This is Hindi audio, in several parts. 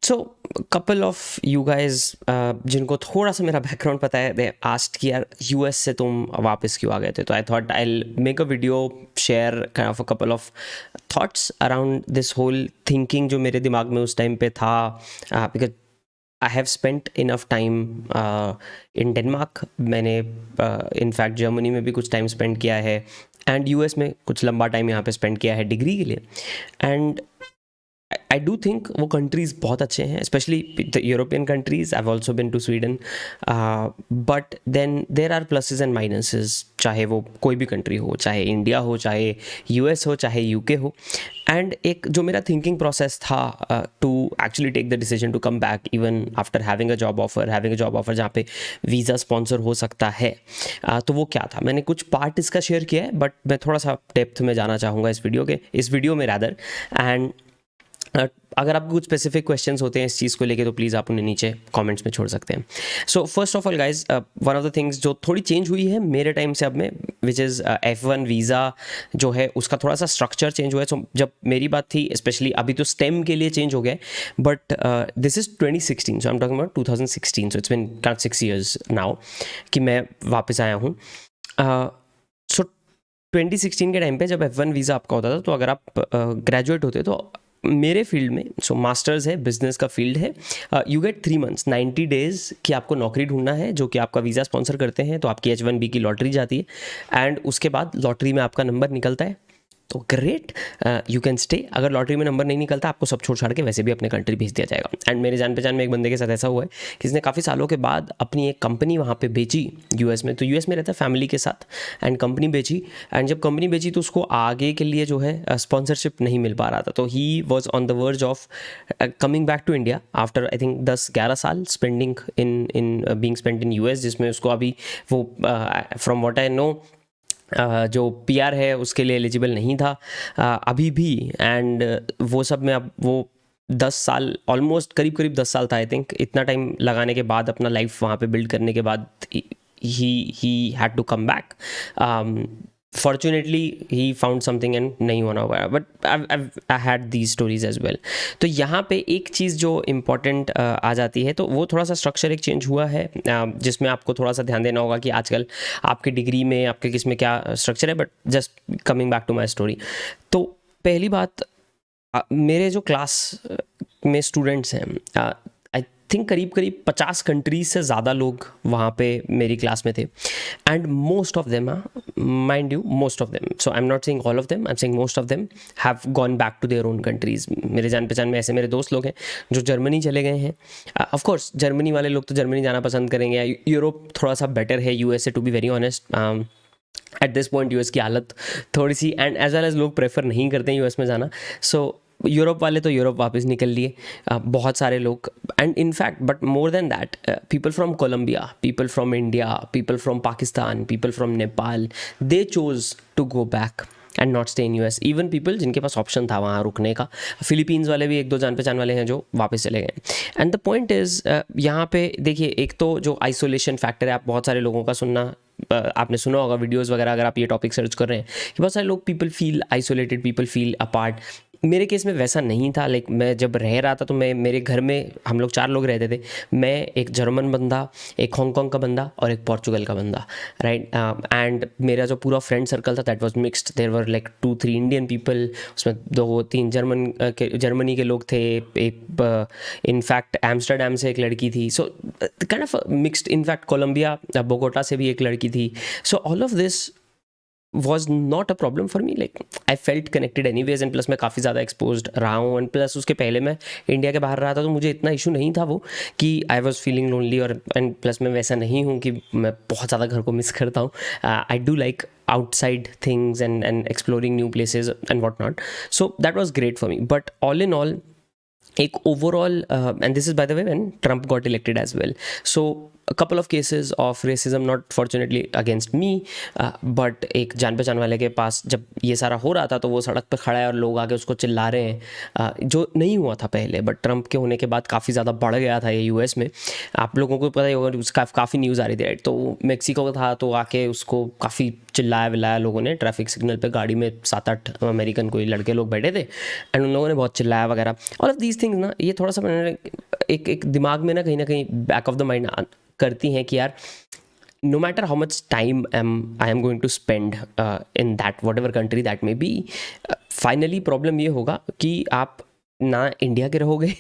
So couple of you guys जिनको थोड़ा सा मेरा बैकग्राउंड पता है, दे आस्क्ड कि यार यूएस से तुम वापस क्यों आ गए थे, तो I thought I will make a video, share kind of a couple of thoughts around this whole thinking जो मेरे दिमाग में उस टाइम पे था, because I have spent enough time in Denmark. मैंने इनफैक्ट जर्मनी में भी कुछ टाइम स्पेंड किया है, एंड यूएस में कुछ लंबा टाइम यहाँ पे स्पेंड किया है डिग्री के लिए। एंड आई डू थिंक वो कंट्रीज़ बहुत अच्छे हैं, especially the European countries. I have also been to Sweden, but then there are pluses and minuses, चाहे वो कोई भी कंट्री हो, चाहे इंडिया हो, चाहे यूएस हो, चाहे यूके हो। एंड एक जो मेरा थिंकिंग प्रोसेस था to actually take the decision to come back even after having a job offer जहाँ पे वीज़ा स्पॉन्सर हो सकता है, तो वो क्या था, मैंने कुछ पार्ट इसका शेयर किया है, बट मैं थोड़ा सा डेप्थ में जाना चाहूँगा इस वीडियो में रादर। एंड अगर आपको कुछ स्पेसिफिक क्वेश्चंस होते हैं इस चीज़ को लेके तो प्लीज़ आप उन्हें नीचे कमेंट्स में छोड़ सकते हैं। So first of all guys, one of the things जो थोड़ी चेंज हुई है मेरे टाइम से अब में, विच इज़ F1 वीज़ा जो है उसका थोड़ा सा स्ट्रक्चर चेंज हुआ है। सो जब मेरी बात थी, स्पेशली अभी तो स्टेम के लिए चेंज हो गया है, but this is 2016, so I am talking about 2016, so it's been 6 years now कि मैं वापस आया हूँ। सो 2016 के टाइम पे जब F1 वीज़ा आपका होता था, तो अगर आप ग्रेजुएट होते तो मेरे फील्ड में, सो मास्टर्स है, बिजनेस का फील्ड है, यू गेट 3 months 90 days कि आपको नौकरी ढूंढना है जो कि आपका वीज़ा स्पॉन्सर करते हैं, तो आपकी H1B की लॉटरी जाती है, एंड उसके बाद लॉटरी में आपका नंबर निकलता है तो ग्रेट, यू कैन स्टे। अगर लॉटरी में नंबर नहीं निकलता, आपको सब छोड़ छाड़ के वैसे भी अपने कंट्री भेज दिया जाएगा। एंड मेरे जान पहचान में एक बंदे के साथ ऐसा हुआ है कि इसने काफ़ी सालों के बाद अपनी एक कंपनी वहाँ पे बेची यूएस में, तो यूएस में रहता है फैमिली के साथ, एंड कंपनी बेची, एंड जब कंपनी बेची तो उसको आगे के लिए जो है स्पॉन्सरशिप नहीं मिल पा रहा था, तो he was on the verge of coming back to India after I think 10-11 साल spending in being spent in US, जिसमें उसको अभी वो फ्रॉम व्हाट आई नो जो पीआर है उसके लिए एलिजिबल नहीं था अभी भी। एंड वो सब में अब वो 10 साल, ऑलमोस्ट करीब 10 साल था आई थिंक, इतना टाइम लगाने के बाद, अपना लाइफ वहाँ पे बिल्ड करने के बाद he had to come back. Fortunately he found something and नहीं होना हुआ, but I had these stories as well. तो यहाँ पे एक चीज़ जो इम्पॉर्टेंट आ जाती है, तो वो थोड़ा सा स्ट्रक्चर एक चेंज हुआ है, जिसमें आपको थोड़ा सा ध्यान देना होगा कि आजकल आपकी डिग्री में, आपके किस में क्या स्ट्रक्चर है। But just coming back to my story, तो पहली बात, मेरे जो क्लास में स्टूडेंट्स हैं, आई थिंक करीब 50 कंट्रीज से ज़्यादा लोग वहाँ पे मेरी क्लास में थे, and most of them, mind you, most of them, so I am not saying all of them, I am saying most of them have gone back to their own countries. मेरे जान पहचान में ऐसे मेरे दोस्त लोग हैं जो जर्मनी चले गए हैं। ऑफ कोर्स जर्मनी वाले लोग तो जर्मनी जाना पसंद करेंगे, यूरोप थोड़ा सा बेटर है यूएस से, to be very honest. At this point US की हालत थोड़ी सी, एंड एज वेल एज लोग प्रेफर नहीं करते हैं यूएस में जाना, सो यूरोप वाले तो यूरोप वापस निकल लिए बहुत सारे लोग। And in fact but more than that, people from Colombia, people from India, people from Pakistan, people from Nepal, they chose to go back and not stay in US. Even people जिनके पास ऑप्शन था वहाँ रुकने का, फिलीपींस वाले भी एक दो जान पहचान वाले हैं जो वापस चले गए। एंड द पॉइंट इज़, यहाँ पे देखिए, एक तो जो आइसोलेशन फैक्टर है, आप बहुत सारे लोगों का सुनना, आपने सुना होगा वीडियोस वगैरह, अगर आप ये टॉपिक सर्च कर रहे हैं, कि बहुत सारे लोग, people feel isolated, people feel apart. मेरे केस में वैसा नहीं था। लाइक मैं जब रह रहा था तो मैं, मेरे घर में हम लोग 4 लोग रहते थे, मैं, एक जर्मन बंदा, एक हांगकांग का बंदा और एक पोर्चुगल का बंदा, राइट। एंड मेरा जो पूरा फ्रेंड सर्कल था that was mixed, there were like 2-3 Indian people, उसमें 2-3 जर्मनी के लोग थे, एक इनफैक्ट एम्स्टर्डम से एक लड़की थी, so kind of mixed, in fact Colombia Bogota से भी एक लड़की थी। So all of this was not a problem for me, like I felt connected anyways, and plus मैं काफ़ी ज़्यादा exposed रहा हूँ, and plus उसके पहले मैं इंडिया के बाहर रहा था, तो मुझे इतना इशू नहीं था वो कि I was feeling lonely, और and plus मैं वैसा नहीं हूँ कि मैं बहुत ज़्यादा घर को मिस करता हूँ। I do like outside things and exploring new places and whatnot, so that was great for me. But all in all, एक overall, and this is by the way when Trump got elected as well, so a couple of cases of racism, not fortunately against me, but एक जान पहचान वाले के पास जब ये सारा हो रहा था तो वो सड़क पे खड़ा है और लोग आके उसको चिल्ला रहे हैं, जो नहीं हुआ था पहले, बट ट्रंप के होने के बाद काफ़ी ज़्यादा बढ़ गया था ये यूएस में। आप लोगों को पता ही होगा, उसका काफ़ी न्यूज़ आ रही थी, राइट। तो मेक्सिको था, तो आके उसको काफ़ी चिल्लाया विलाया लोगों ने, ट्रैफिक सिग्नल पे गाड़ी में 7-8 अमेरिकन कोई लड़के लोग बैठे थे, एंड उन लोगों ने बहुत चिल्लाया वगैरह। ऑल ऑफ दीज थिंग्स ना, ये थोड़ा सा मैंने एक दिमाग में ना कहीं बैक ऑफ द माइंड करती हैं कि यार no matter how much time I am going to spend in that whatever country that may be, finally problem ये होगा कि आप ना इंडिया के रहोगे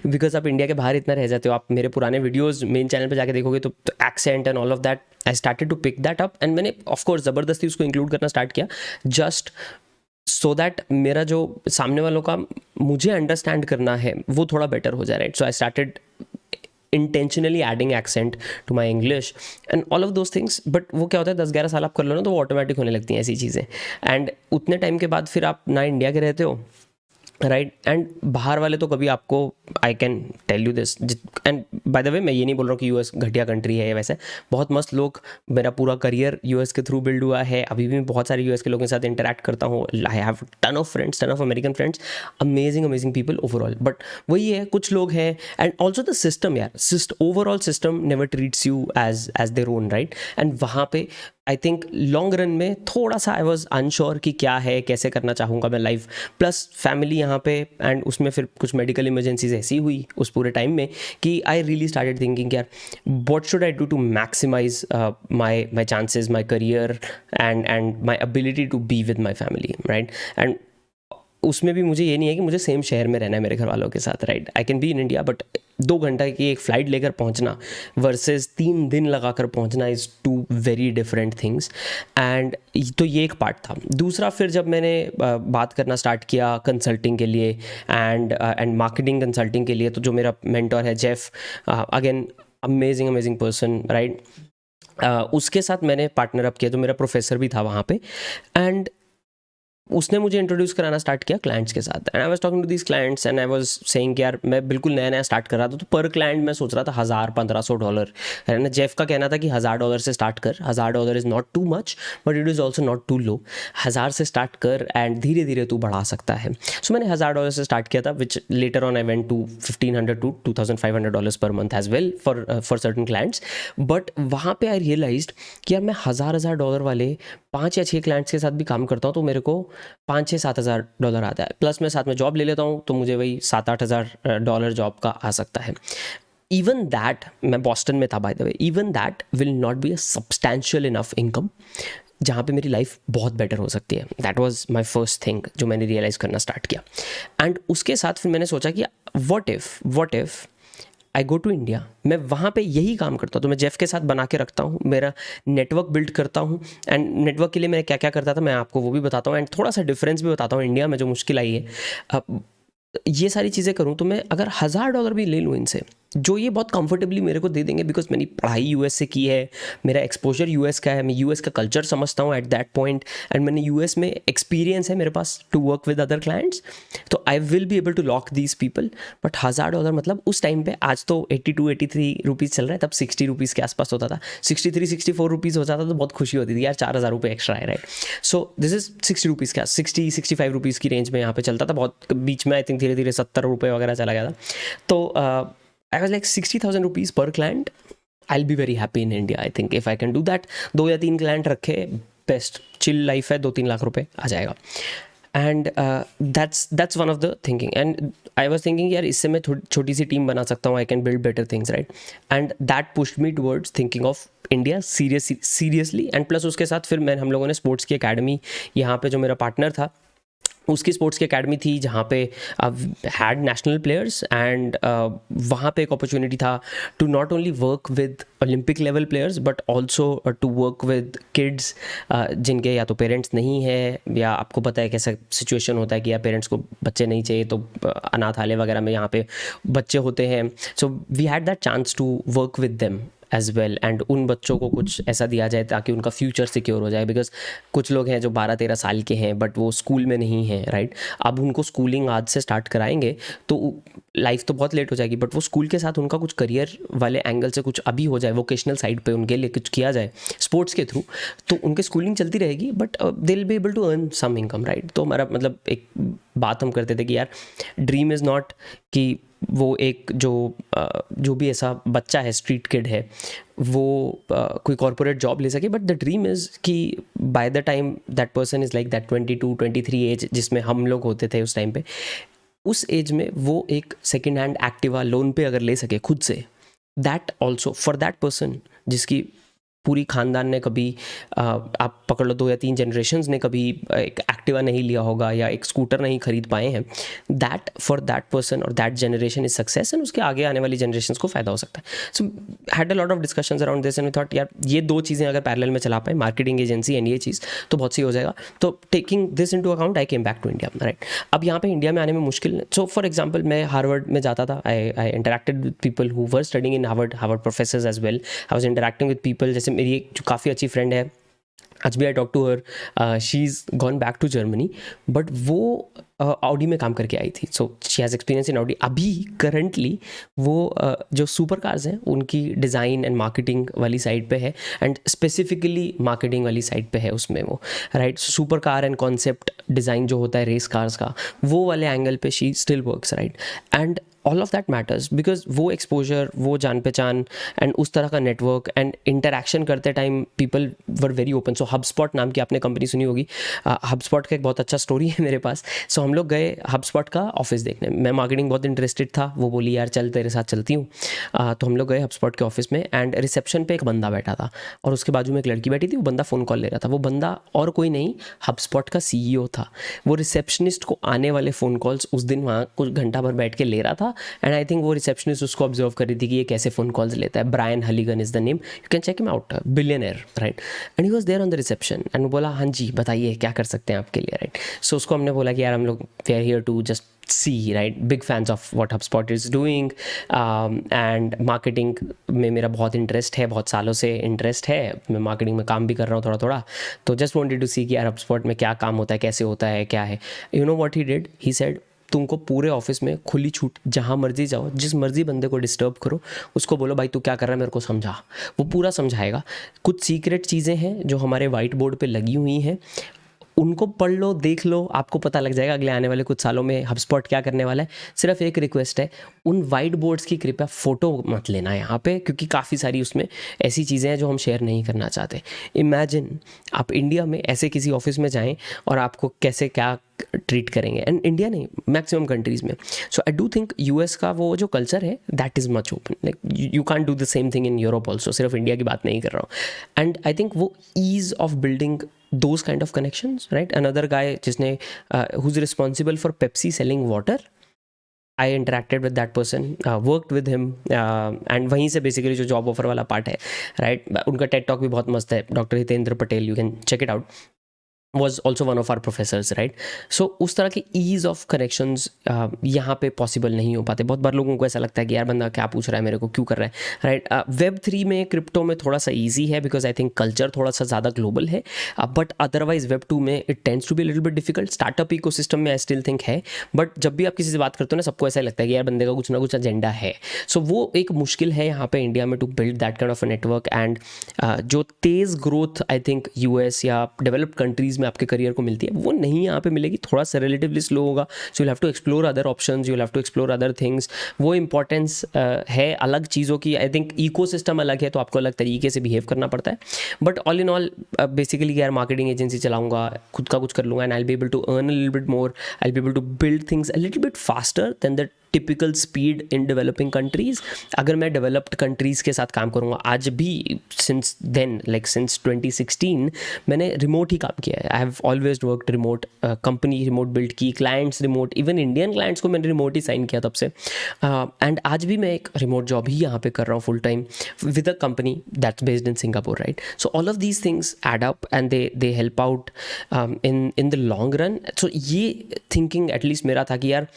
बिकॉज आप इंडिया के बाहर इतना रह जाते हो. आप मेरे पुराने वीडियोस मेन चैनल पे जाके देखोगे तो accent and all of that I started to pick that up and मैंने ऑफकोर्स ज़बरदस्ती उसको इंक्लूड करना स्टार्ट किया जस्ट सो दैट मेरा जो सामने वालों का मुझे अंडरस्टैंड करना है वो थोड़ा बेटर हो जाए, right. So I started intentionally adding accent to my English and all of those things. But वो क्या होता है 10-11 साल आप कर लो ना तो वो ऑटोमेटिक होने लगती हैं ऐसी चीज़ें. एंड उतने टाइम के बाद फिर आप ना इंडिया के रहते हो, राइट. एंड बाहर वाले तो कभी आपको, I can tell you this, and by the way मैं ये नहीं बोल रहा हूँ कि यूएस घटिया कंट्री है. वैसे बहुत मस्त लोग, मेरा पूरा करियर यूएस के थ्रू बिल्ड हुआ है. अभी भी मैं बहुत सारे यूएस के लोगों के साथ इंटरैक्ट करता हूँ. I have ton of friends, ton of American friends, amazing people overall. But वही है, कुछ लोग हैं एंड ऑल्सो द सिस्टम यार, overall system never treats you as their own, right. And वहाँ पे आई थिंक लॉन्ग रन में थोड़ा सा आई वॉज अनश्योर कि क्या है, कैसे करना चाहूँगा मैं लाइफ, प्लस फैमिली यहाँ पे. एंड उसमें फिर कुछ मेडिकल इमरजेंसीज ऐसी हुई उस पूरे टाइम में कि आई रियली स्टार्टेड थिंकिंग यार what should I do to maximize my chances, my career and my ability to be with my family, right. And उसमें भी मुझे ये नहीं है कि मुझे सेम शहर में रहना है मेरे घर वालों के साथ, right. I can be in India but 2 घंटा की एक फ़्लाइट लेकर पहुंचना वर्सेस 3 दिन लगाकर पहुंचना is 2 very different things. And तो ये एक पार्ट था. दूसरा फिर जब मैंने बात करना स्टार्ट किया कंसल्टिंग के लिए एंड मार्केटिंग कंसल्टिंग के लिए, तो जो मेरा मेंटोर है Jeff, again amazing person, right. उसके साथ मैंने पार्टनर अप किया, तो मेरा प्रोफेसर भी था वहाँ पे. एंड उसने मुझे इंट्रोड्यूस कराना स्टार्ट किया क्लाइंट्स के साथ. And I was talking to these clients and I was saying कि यार मैं बिल्कुल नया स्टार्ट कर रहा था, तो पर क्लाइंट मैं सोच रहा था $1,000-1,500, है ना. जेफ का कहना था कि $1,000 से स्टार्ट कर. $1,000 is not too much but it is also not too low. 1,000 से स्टार्ट कर एंड धीरे धीरे तू बढ़ा सकता है. सो मैंने $1,000 से स्टार्ट किया था, which later on I went to $1,500 per month as well for certain clients. But वहाँ पे आई रियलाइज्ड कि यार मैं $1,000 वाले 5 या 6 क्लाइंट्स के साथ भी काम करता हूँ तो मेरे को $5,000-7,000 आता है. प्लस मैं साथ में जॉब ले लेता हूँ तो मुझे वही $7,000-8,000 जॉब का आ सकता है. इवन दैट, मैं बॉस्टन में था bye the way, even that will not be a substantial enough income जहाँ पे मेरी लाइफ बहुत बेटर हो सकती है. That was my first thing जो मैंने रियलाइज़ करना स्टार्ट किया. एंड उसके साथ फिर मैंने सोचा कि what if I go to India, मैं वहाँ पे यही काम करता हूँ. तो मैं जेफ के साथ बना के रखता हूँ, मेरा नेटवर्क बिल्ड करता हूँ. एंड नेटवर्क के लिए मैं क्या क्या करता था मैं आपको वो भी बताता हूँ एंड थोड़ा सा डिफरेंस भी बताता हूँ इंडिया में जो मुश्किल आई है. अब ये सारी चीज़ें करूँ तो मैं अगर $1,000 भी ले लूँ इनसे, जो ये बहुत कंफर्टेबली मेरे को दे देंगे बिकॉज मैंने पढ़ाई यूएस से की है, मेरा एक्सपोजर यूएस का है, मैं यूएस का कल्चर समझता हूँ एट दैट पॉइंट, एंड मैंने यूएस में एक्सपीरियंस है मेरे पास to work with other clients, तो I will be able to lock these people. But $1,000 मतलब उस टाइम पे, आज तो 82-83 रुपीज़ चल रहा है, तब 60 रुपीज़ के आसपास होता था. 63-64 रुपीज़ हो जाता तो बहुत खुशी होती थी यार, $4,000 एक्स्ट्रा है, right. So this is 60 rupees का, 60-65 रुपीज़ की रेंज में यहाँ पे चलता था. बहुत बीच में आई थिंक धीरे धीरे $70 वगैरह चला गया था. तो I was like 60,000 rupees per client. I'll be very happy in India. I think if I can do that, 2 या 3 client रखे, best chill life है, 2-3 लाख रुपए आ जाएगा. And that's one of the thinking. And I was thinking यार इससे मैं छोटी सी टीम बना सकता हूँ. I can build better things, right? And that pushed me towards thinking of India seriously. And plus उसके साथ फिर हम लोगों ने स्पोर्ट्स की अकेडमी, यहाँ पे जो मेरा पार्टनर था उसकी स्पोर्ट्स की एकेडमी थी जहाँ पे हैड नेशनल प्लेयर्स. एंड वहाँ पे एक अपॉर्चुनिटी था to not only work with Olympic level players but also to work with kids जिनके या तो पेरेंट्स नहीं है, या आपको पता है कैसा सिचुएशन होता है कि या पेरेंट्स को बच्चे नहीं चाहिए तो अनाथालय वगैरह में यहाँ पे बच्चे होते हैं. So we had that chance to work with them as well. And उन बच्चों को कुछ ऐसा दिया जाए ताकि उनका फ्यूचर सिक्योर हो जाए, बिकॉज कुछ लोग हैं जो 12-13 साल के हैं बट वो स्कूल में नहीं हैं, राइट. अब उनको स्कूलिंग आज से स्टार्ट कराएंगे तो लाइफ तो बहुत लेट हो जाएगी, बट वो स्कूल के साथ उनका कुछ करियर वाले एंगल से कुछ अभी हो जाए, वोकेशनल साइड पे उनके लिए कुछ किया जाए स्पोर्ट्स के थ्रू, तो उनके स्कूलिंग चलती रहेगी but they will be able to earn some income, right. तो हमारा मतलब एक बात हम करते थे कि यार ड्रीम इज़ नॉट कि वो एक जो भी ऐसा बच्चा है, स्ट्रीट किड है, वो कोई कॉर्पोरेट जॉब ले सके, बट द ड्रीम इज़ कि by the time that person is like that 22-23 age जिसमें हम लोग होते थे उस टाइम पे, उस एज में वो एक सेकेंड हैंड एक्टिवा लोन पे अगर ले सके खुद से, that also for that person जिसकी पूरी खानदान ने कभी आप पकड़ लो 2 या 3 जनरेशन्स ने कभी एक एक्टिवा नहीं लिया होगा या एक स्कूटर नहीं खरीद पाए हैं, दैट फॉर दैट पर्सन और that generation is success, and उसके आगे आने वाली जनरेशन्स को फ़ायदा हो सकता है. So had a lot of discussions around this and we thought यार ये 2 चीज़ें अगर पैरेलल में चला पाए, मार्केटिंग एजेंसी एंड ये चीज़, तो बहुत सही हो जाएगा. तो taking this into account I came back to India. Right, अब यहाँ पे इंडिया में आने में मुश्किल. सो फॉर एग्जाम्पल मैं हार्वर्ड में जाता था, I interacted with people who were studying in Harvard professors as well. I was interacting with people, जैसे मेरी एक जो काफ़ी अच्छी फ्रेंड है, आज भी I talk to her, she is gone back to Germany, but वो ऑडी में काम करके आई थी. So she has experience in Audi. अभी करंटली वो जो सुपर कार्स हैं उनकी डिज़ाइन एंड मार्केटिंग वाली साइड पे है, एंड स्पेसिफिकली मार्केटिंग वाली साइड पे है उसमें वो. Right, super car and concept design जो होता है रेस कार्स का, वो वाले एंगल पे she still works. Right, and all of that matters because वो एक्सपोजर, वो जान पहचान एंड उस तरह का नेटवर्क एंड इंटरेक्शन करते time people were very open. So HubSpot नाम की आपने कंपनी सुनी होगी. हबस्पॉट का एक बहुत अच्छा स्टोरी है मेरे पास. सो हम लोग गए हबस्पॉट का ऑफिस देखने. मैं मार्केटिंग बहुत इंटरेस्टेड था, वो बोली यार चल तेरे साथ चलती हूँ. तो हम लोग गए हबस्पॉट के ऑफिस में, एंड रिसेप्शन पे एक बंदा बैठा था और उसके बाजू में एक लड़की बैठी थी. वो बंदा फ़ोन कॉल ले रहा था. वो बंदा और कोई नहीं, हबस्पॉट का CEO था. वो रिसेप्शनिस्ट को आने वाले फ़ोन कॉल्स उस दिन वहाँ कुछ घंटा भर बैठ के ले रहा था, एंड आई थिंक वो रिसेप्शनिस्ट उसको ऑब्जर्व कर रही थी कि ये कैसे फ़ोन कॉल्स लेता है. Brian Halligan is the name, you can check him out, billionaire. Right, and he was there on the reception, and वो बोला हाँ जी बताइए क्या कर सकते हैं आपके लिए. राइट, सो उसको हमने बोला कि यार हम लोग we are here to just see, right, big fans of what HubSpot is doing, and marketing में मेरा बहुत इंटरेस्ट है, बहुत सालों से इंटरेस्ट है. मैं मार्केटिंग में काम भी कर रहा हूँ थोड़ा थोड़ा, तो जस्ट वांटेड टू सी कि यार HubSpot में क्या काम होता है, कैसे होता है, क्या है. You know what he did, he said तुमको पूरे ऑफिस में खुली छूट, जहाँ मर्जी जाओ, जिस मर्जी बंदे को डिस्टर्ब करो, उसको बोलो भाई तू क्या कर रहा है मेरे को समझा. वो पूरा समझाएगा. कुछ सीक्रेट चीज़ें हैं जो हमारे वाइट बोर्ड पे लगी हुई हैं, उनको पढ़ लो, देख लो, आपको पता लग जाएगा अगले आने वाले कुछ सालों में HubSpot क्या करने वाला है. सिर्फ एक रिक्वेस्ट है, उन वाइट बोर्ड्स की कृपया फ़ोटो मत लेना यहाँ पे, क्योंकि काफ़ी सारी उसमें ऐसी चीज़ें हैं जो हम शेयर नहीं करना चाहते. इमेजिन आप इंडिया में ऐसे किसी ऑफिस में जाएं और आपको कैसे क्या ट्रीट करेंगे, एंड इंडिया नहीं, मैक्सिमम कंट्रीज़ में. सो आई डू थिंक US का वो जो कल्चर है that is much open. Like you can't do the same thing in Europe also, सिर्फ इंडिया की बात नहीं कर रहा हूँ. एंड आई थिंक वो ease of building those kind of connections, right? Another guy जिसने who's responsible for Pepsi selling water, I interacted with that person, worked with him, and वहीं से basically जो जॉब ऑफर वाला पार्ट है, right? उनका टेड टॉक भी बहुत मस्त है, doctor Hitendra Patel, you can check it out, was also one of our professors, right? So उस तरह के ease of connections यहाँ पे possible नहीं हो पाते. बहुत बार लोगों को ऐसा लगता है कि यार बंदा क्या पूछ रहा है मेरे को, क्यों कर रहा है, right? Web3 में, क्रिप्टो में थोड़ा सा easy है because I think culture थोड़ा सा ज़्यादा global है, but otherwise Web2 में it tends to be a little bit difficult. Startup ecosystem में I still think है, but जब भी आप किसी से बात करते हो ना, सबको ऐसा लगता है कि यार बंदे का कुछ ना कुछ एजेंडा है. So वो एक मुश्किल है यहाँ पे इंडिया में to build that kind of a network, and जो तेज़ ग्रोथ I think US या डेवलप्ड कंट्रीज़ में आपके करियर को मिलती है, वो नहीं यहाँ पे मिलेगी. थोड़ा सा रिलेटिवली स्लो होगा. So you have to explore other options, you have to explore other things. वो इंपॉर्टेंस है अलग चीज़ों की. आई थिंक इकोसिस्टम अलग है, तो आपको अलग तरीके से बिहेव करना पड़ता है. But all in all basically यार मार्केटिंग एजेंसी चलाऊंगा, खुद का कुछ कर लूँगा, and I will be able to earn a little bit more, I will be able to build things a little bit faster than the typical speed in developing countries. अगर मैं डेवलप्ड कंट्रीज़ के साथ काम करूँगा, आज भी सिंस देन, लाइक सिंस 2016 मैंने रिमोट ही काम किया है. I have always worked remote, company remote build की, clients remote, even Indian clients को मैंने रिमोट ही साइन किया तब से. एंड आज भी मैं एक रिमोट जॉब ही यहाँ पे कर रहा हूँ full time with a company that's based in Singapore, right? So all of these things add up and they help out in the long run. So ये थिंकिंग एटलीस्ट मेरा था कि यार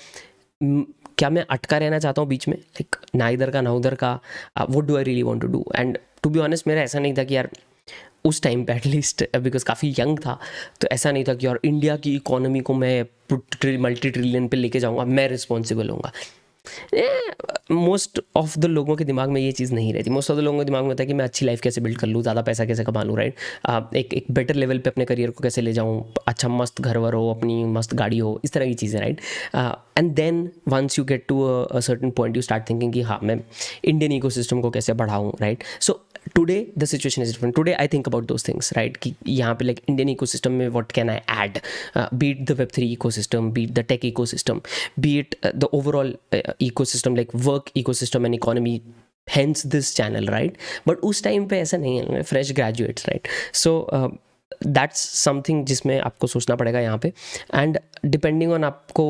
क्या मैं अटका रहना चाहता हूँ बीच में, लाइक ना इधर का ना उधर का, what do I really want to do. And to be honest मेरा ऐसा नहीं था कि यार उस टाइम पे एटलीस्ट, बिकॉज काफ़ी यंग था, तो ऐसा नहीं था कि यार इंडिया की इकोनॉमी को मैं मल्टी ट्रिलियन पे लेके जाऊँगा, मैं रिस्पॉन्सिबल होऊंगा. मोस्ट ऑफ द लोगों के दिमाग में ये चीज़ नहीं रहती. मोस्ट ऑफ द लोगों के दिमाग में होता है कि मैं अच्छी लाइफ कैसे बिल्ड कर लूँ, ज़्यादा पैसा कैसे कमा लूँ, राइट? एक बेटर लेवल पे अपने करियर को कैसे ले जाऊँ, अच्छा मस्त घर वर हो, अपनी मस्त गाड़ी हो, इस तरह की चीज़ें, right? And then once you get to a certain point you start thinking कि हाँ मैं इंडियन इकोसिस्टम को कैसे बढ़ाऊँ, right? So today the situation is different. Today I think about those things, right, कि यहाँ पे लाइक इंडियन इकोसिस्टम में what can I add, be it the Web3 ecosystem, be it the tech ecosystem, be it the overall ecosystem like work ecosystem and economy, hence this channel, right? But उस टाइम पे ऐसा नहीं है, fresh graduates, right? So that's something जिसमें आपको सोचना पड़ेगा यहाँ पे. एंड डिपेंडिंग ऑन आपको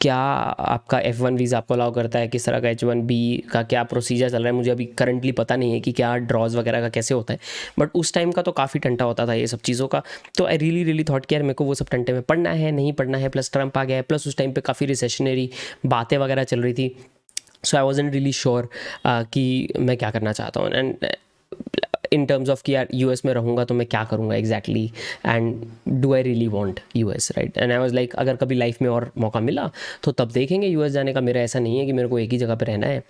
क्या आपका F1 वीज़ा आपको अलाउ करता है, किस तरह का H1B का क्या प्रोसीजर चल रहा है, मुझे अभी करंटली पता नहीं है कि क्या ड्रॉज वगैरह का कैसे होता है. बट उस टाइम का तो काफ़ी टंटा होता था ये सब चीज़ों का. तो आई रियली थॉट कि यार मेरे को वो सब टंटे में पढ़ना है, नहीं पढ़ना है. प्लस ट्रम्प आ गया है, प्लस उस टाइम पे काफ़ी रिसेशनरी बातें वगैरह चल रही थी. सो आई वॉजंट रियली श्योर कि मैं क्या करना चाहता हूँ. एंड इन टर्म्स ऑफ कि यार यूएस में रहूँगा तो मैं क्या करूँगा exactly, and do I really want US, right? And I was like अगर कभी लाइफ में और मौका मिला तो तब देखेंगे यूएस जाने का. मेरा ऐसा नहीं है कि मेरे को एक ही जगह पे रहना है.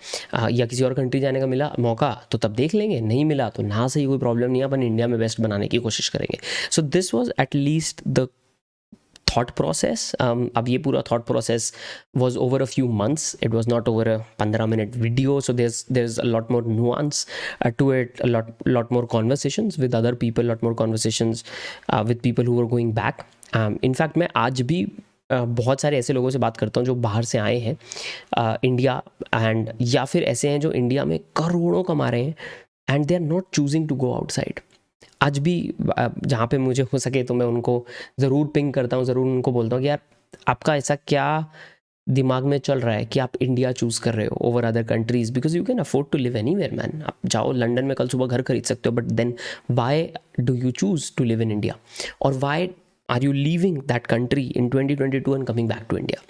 या किसी और कंट्री जाने का मिला मौका तो तब देख लेंगे, नहीं मिला तो ना सही, कोई प्रॉब्लम नहीं है, अपन इंडिया में बेस्ट बनाने की कोशिश करेंगे. So this was at least the thought process. अब ये पूरा thought process was over a few months. It was not over a 15-minute video. So there's a lot more nuance to it, a lot more conversations with other people, lot more conversations with people who were going back. In fact मैं आज भी बहुत सारे ऐसे लोगों से बात करता हूँ जो बाहर से आए हैं इंडिया, एंड या फिर ऐसे हैं जो इंडिया में करोड़ों कमा रहे हैं and they are not choosing to go outside. आज भी जहाँ पे मुझे हो सके तो मैं उनको ज़रूर पिंग करता हूँ, ज़रूर उनको बोलता हूँ कि यार आपका ऐसा क्या दिमाग में चल रहा है कि आप इंडिया चूज़ कर रहे हो over other countries, because you can afford to live anywhere man. आप जाओ लंदन में कल सुबह घर खरीद सकते हो, but then why do you choose to live in India, और why are you leaving that country in 2022 and coming back to India?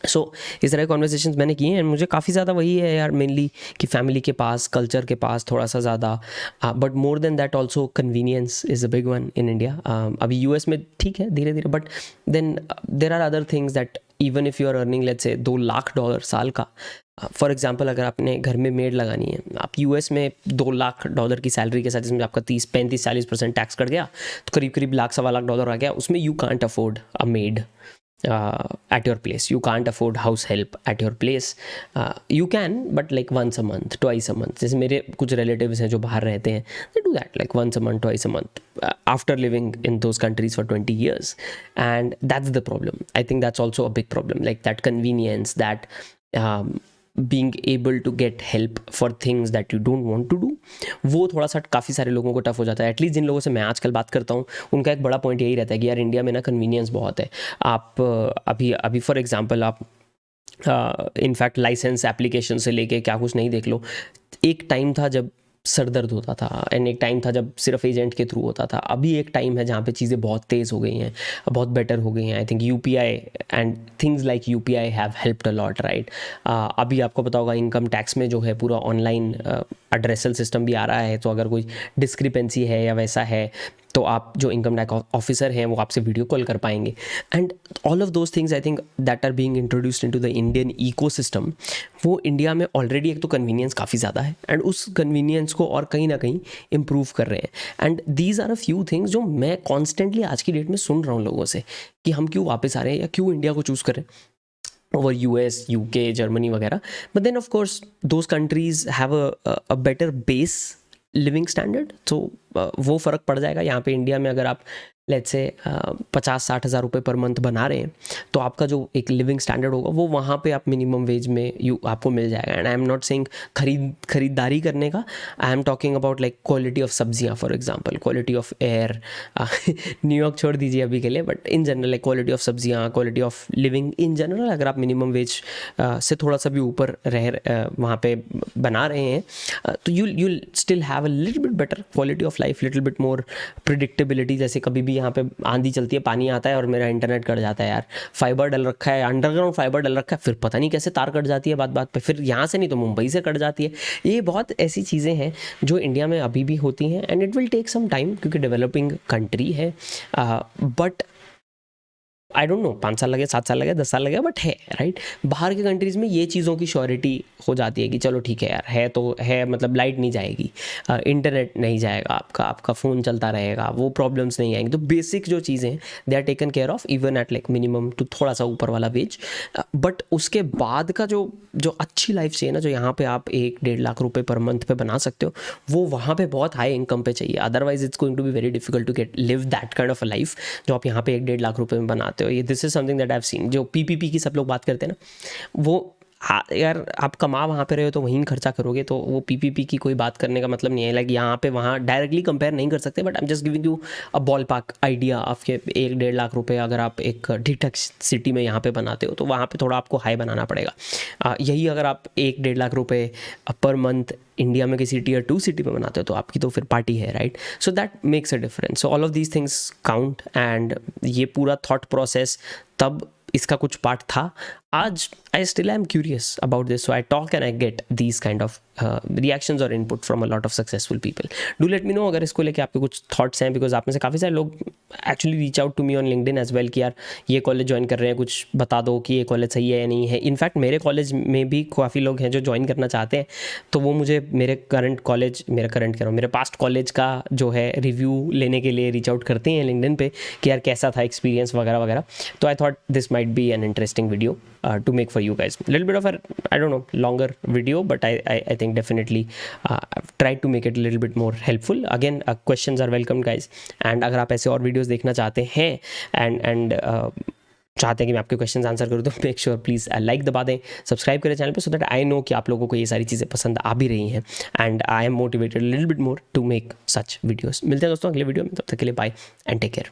So इस तरह के कॉन्वर्सेशंस मैंने किए हैं. मुझे काफ़ी ज़्यादा वही है यार, मेनली कि फैमिली के पास, कल्चर के पास थोड़ा सा ज़्यादा, but more than that also convenience is a big one in India. अभी यूएस में ठीक है धीरे धीरे, but then there are other things that even if you are earning let's say $2 lakh साल का, फॉर एग्जाम्पल अगर आपने घर में मेड लगानी है, आप यूएस में $2 लाख की सैलरी के साथ, जिसमें आपका 30-35-40% टैक्स कट गया, तो करीब करीब $1.25 लाख आ गया. उसमें you can't afford a made at your place. You can't afford house help at your place. You can, but like once a month, twice a month. जैसे मेरे कुछ relatives हैं जो बाहर रहते हैं, they do that like once a month, twice a month, after living in those countries for 20 years. And that's the problem. I think that's also a big problem, like that convenience, that being able to get help for things that you don't want to do, वो थोड़ा सा काफ़ी सारे लोगों को टफ हो जाता है. एटलीस्ट जिन लोगों से मैं आजकल बात करता हूँ उनका एक बड़ा पॉइंट यही रहता है कि यार इंडिया में ना कन्वीनियंस बहुत है. आप अभी फॉर एग्जांपल आप इनफैक्ट लाइसेंस एप्लीकेशन से लेके क्या कुछ नहीं देख लो. एक टाइम था जब सर दर्द होता था, एंड एक टाइम था जब सिर्फ एजेंट के थ्रू होता था. अभी एक टाइम है जहाँ पे चीज़ें बहुत तेज़ हो गई हैं, बहुत बेटर हो गई हैं. I think UPI and things like UPI have helped a lot, right? अभी आपको पता होगा इनकम टैक्स में जो है पूरा ऑनलाइन एड्रेसल सिस्टम भी आ रहा है. तो अगर कोई डिस्क्रिपेंसी है या वैसा है तो आप जो इनकम टैक्स ऑफिसर हैं वो आपसे वीडियो कॉल कर पाएंगे. And all of those things I think that are being introduced into the Indian ecosystem. वो इंडिया में ऑलरेडी एक तो कन्वीनियंस काफ़ी ज़्यादा है, एंड उस कन्वीनियंस को और कहीं ना कहीं इम्प्रूव कर रहे हैं. And these are a few things जो मैं कॉन्स्टेंटली आज की डेट में सुन रहा हूँ लोगों से कि हम क्यों वापस आ रहे हैं या क्यों इंडिया को चूज़ करें over US, UK, Germany वगैरह. But then of course those countries have a better base living standard. So वो फ़र्क पड़ जाएगा. यहाँ पे इंडिया में अगर आप लेट्स से 50-60 हज़ार रुपये पर मंथ बना रहे हैं तो आपका जो एक लिविंग स्टैंडर्ड होगा वो वहाँ पे आप मिनिमम वेज में आपको मिल जाएगा. And I am not saying खरीदारी करने का, I am talking about like quality of सब्जियाँ for example, quality of air. New York छोड़ दीजिए अभी के लिए, but in general like quality of सब्जियाँ, quality of living in general, अगर आप मिनिमम वेज से थोड़ा सा भी ऊपर वहाँ पे बना रहे हैं तो you'll still have a little bit better quality of life, little bit more predictability. जैसे कभी भी यहाँ पे आंधी चलती है, पानी आता है और मेरा इंटरनेट कट जाता है यार, फाइबर डल रखा है, अंडरग्राउंड फाइबर डल रखा है, फिर पता नहीं कैसे तार कट जाती है बात बात पे, फिर यहाँ से नहीं तो मुंबई से कट जाती है. ये बहुत ऐसी चीज़ें हैं जो इंडिया में अभी भी होती हैं, and it will take some time क्योंकि डेवलपिंग कंट्री है. बट आई डोंट नो 5 साल लगे, 7 साल लगे, 10 साल लगे, बट है, राइट। बाहर के कंट्रीज़ में ये चीज़ों की श्योरिटी हो जाती है कि चलो ठीक है यार, है तो है, मतलब लाइट नहीं जाएगी, इंटरनेट नहीं जाएगा, आपका फ़ोन चलता रहेगा, वो प्रॉब्लम्स नहीं आएंगी। तो बेसिक जो चीज़ें हैं they are taken care of even at like minimum to थोड़ा सा ऊपर वाला वेज। बट उसके बाद का जो अच्छी लाइफ चाहिए ना, जो यहाँ पे आप 1-1.5 लाख रुपए पर मंथ पे बना सकते हो, वो वहाँ पे बहुत हाई इनकम पे चाहिए। Otherwise it's going to be very difficult to get live that kind of a life जो आप यहाँ पे 1-1.5 लाख रुपए में बनाते हो। ये this is something that I have seen. जो पीपीपी की सब लोग बात करते हैं ना, वो यार आप कमा वहाँ पे रहे हो तो वहीं खर्चा करोगे, तो वो पीपीपी की कोई बात करने का मतलब नहीं है। लाइक यहाँ पे वहाँ डायरेक्टली कंपेयर नहीं कर सकते, but I am just giving you a ball park idea of के 1-1.5 लाख रुपए अगर आप एक ठीक ठाक सिटी में यहाँ पे बनाते हो तो वहाँ पे थोड़ा आपको हाई बनाना पड़ेगा। यही अगर आप 1-1.5 लाख रुपए पर मंथ इंडिया में किसी Tier 2 सिटी में बनाते हो तो आपकी तो फिर पार्टी है, right. So that makes a difference. So all of these things count, and ये पूरा थॉट प्रोसेस तब इसका कुछ पार्ट था। आज I still am curious about this, so I talk and I get these kind of reactions और input from a lot of successful people. Do let me know अगर इसको लेके आपके कुछ थॉट्स हैं, बिकॉज आप में से काफ़ी सारे लोग actually reach out to me on LinkedIn as well कि यार ये कॉलेज ज्वाइन कर रहे हैं, कुछ बता दो कि ये कॉलेज सही है या नहीं है। इनफैक्ट मेरे कॉलेज में भी काफ़ी लोग हैं जो ज्वाइन करना चाहते हैं, तो वो मुझे मेरे पास्ट कॉलेज का जो है रिव्यू लेने के लिए रीच आउट करते हैं लिंक्डइन पे कि यार कैसा था एक्सपीरियंस वगैरह वगैरह। तो I thought this might be an interesting video to make for you guys. Little bit of a, I don't know, longer video, but I think definitely tried to make it a little bit more helpful. Again, questions are welcome guys, and अगर आप ऐसे और videos देखना चाहते हैं and चाहते हैं कि मैं आपके क्वेश्चंस आंसर करूँ, तो मेक श्योर प्लीज़ लाइक दबा दें, सब्सक्राइब करें चैनल पे, सो दैट आई नो कि आप लोगों को ये सारी चीज़ें पसंद आ भी रही हैं, and I am motivated little bit more to make such videos. मिलते हैं दोस्तों अगले वीडियो में, तब तक के लिए बाय एंड टेक केयर।